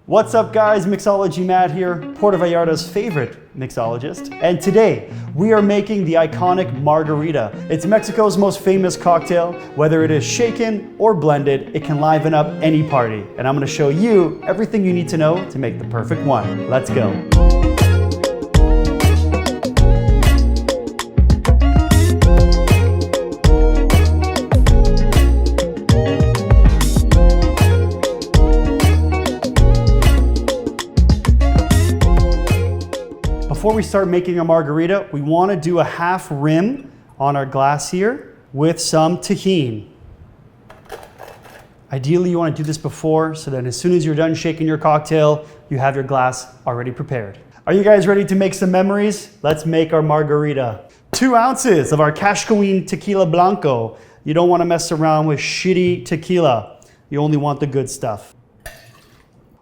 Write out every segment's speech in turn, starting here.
What's up guys, Mixology Matt here, Puerto Vallarta's favorite mixologist. And today, we are making the iconic Margarita. It's Mexico's most famous cocktail. Whether it is shaken or blended, it can liven up any party. And I'm gonna show you everything you need to know to make the perfect one. Let's go. Before we start making a margarita, we want to do a half rim on our glass here with some Tajin. Ideally, you want to do this before so that as soon as you're done shaking your cocktail, you have your glass already prepared. Are you guys ready to make some memories? Let's make our margarita. 2 ounces of our Cashcoin Tequila Blanco. You don't want to mess around with shitty tequila. You only want the good stuff.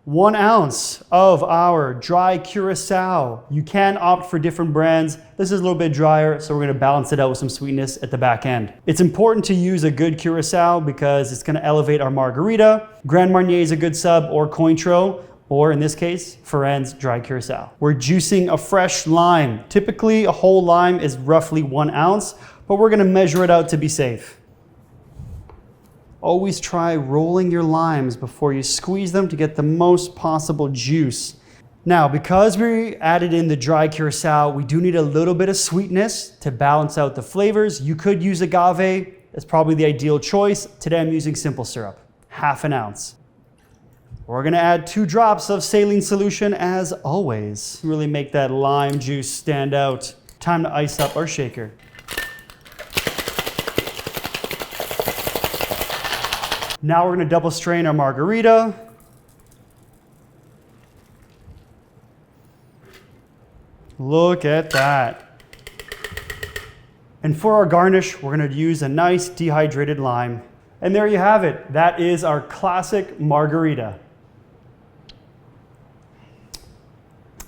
1 ounce of our Dry Curacao. You can opt for different brands. This is a little bit drier, so we're gonna balance it out with some sweetness at the back end. It's important to use a good Curacao because it's gonna elevate our margarita. Grand Marnier is a good sub, or Cointreau, or in this case, Ferrand's Dry Curacao. We're juicing a fresh lime. Typically, a whole lime is roughly 1 ounce, but we're gonna measure it out to be safe. Always try rolling your limes before you squeeze them to get the most possible juice. Now, because we added in the dry curacao, we do need a little bit of sweetness to balance out the flavors. You could use agave, that's probably the ideal choice. Today I'm using simple syrup, 1/2 ounce. We're gonna add 2 drops of saline solution as always. Really make that lime juice stand out. Time to ice up our shaker. Now we're gonna double strain our margarita. Look at that. And for our garnish, we're gonna use a nice dehydrated lime. And there you have it. That is our classic margarita.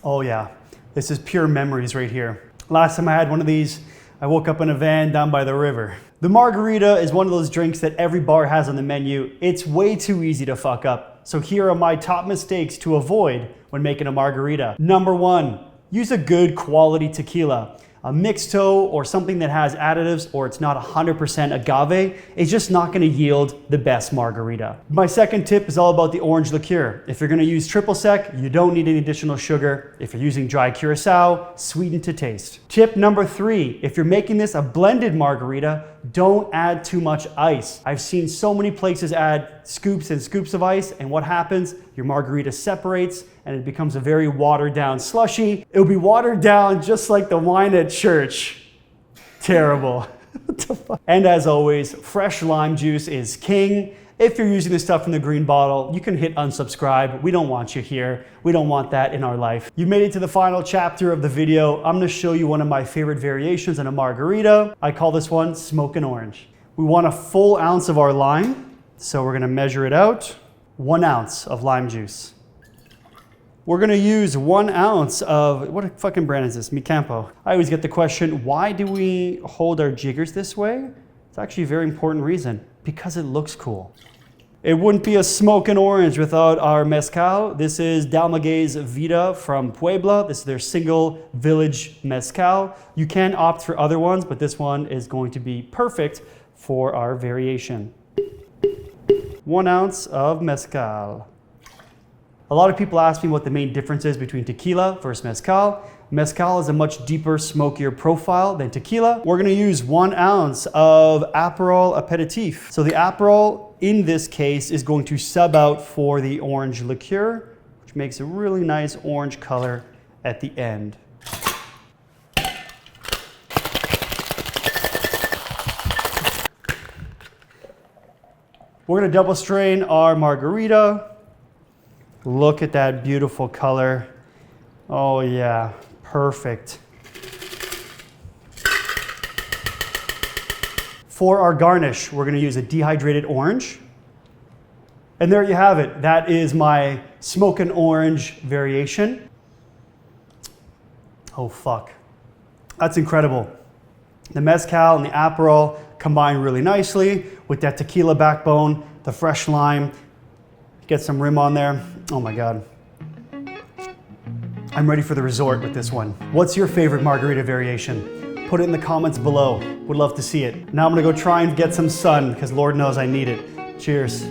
Oh yeah, this is pure memories right here. Last time I had one of these, I woke up in a van down by the river. The margarita is one of those drinks that every bar has on the menu. It's way too easy to fuck up. So here are my top mistakes to avoid when making a margarita. Number 1, use a good quality tequila. A mixto or something that has additives or it's not 100% agave is just not gonna yield the best margarita. My second tip is all about the orange liqueur. If you're gonna use triple sec, you don't need any additional sugar. If you're using dry curacao, sweeten to taste. Tip number 3, if you're making this a blended margarita, don't add too much ice. I've seen so many places add scoops and scoops of ice, and what happens? Your margarita separates and it becomes a very watered down slushy. It'll be watered down just like the wine at church. Terrible. What the fuck? And as always, fresh lime juice is king. If you're using this stuff in the green bottle, you can hit unsubscribe. We don't want you here. We don't want that in our life. You made it to the final chapter of the video. I'm gonna show you one of my favorite variations in a margarita. I call this one smoking orange. We want a full ounce of our lime. So we're gonna measure it out. 1 ounce of lime juice. We're gonna use 1 ounce of, what fucking brand is this? Mi Campo. I always get the question, why do we hold our jiggers this way? It's actually a very important reason, because it looks cool. It wouldn't be a smoking orange without our mezcal. This is Dalmaguey's Vida from Puebla. This is their single village mezcal. You can opt for other ones, but this one is going to be perfect for our variation. 1 ounce of mezcal. A lot of people ask me what the main difference is between tequila versus mezcal. Mezcal is a much deeper, smokier profile than tequila. We're gonna use 1 ounce of Aperol aperitif. So the Aperol, in this case, is going to sub out for the orange liqueur, which makes a really nice orange color at the end. We're gonna double strain our margarita. Look at that beautiful color. Oh yeah, perfect. For our garnish, we're gonna use a dehydrated orange. And there you have it. That is my smoking orange variation. Oh fuck, that's incredible. The mezcal and the Aperol combine really nicely with that tequila backbone, the fresh lime. Get some rim on there. Oh my God. I'm ready for the resort with this one. What's your favorite margarita variation? Put it in the comments below. Would love to see it. Now I'm gonna go try and get some sun because Lord knows I need it. Cheers.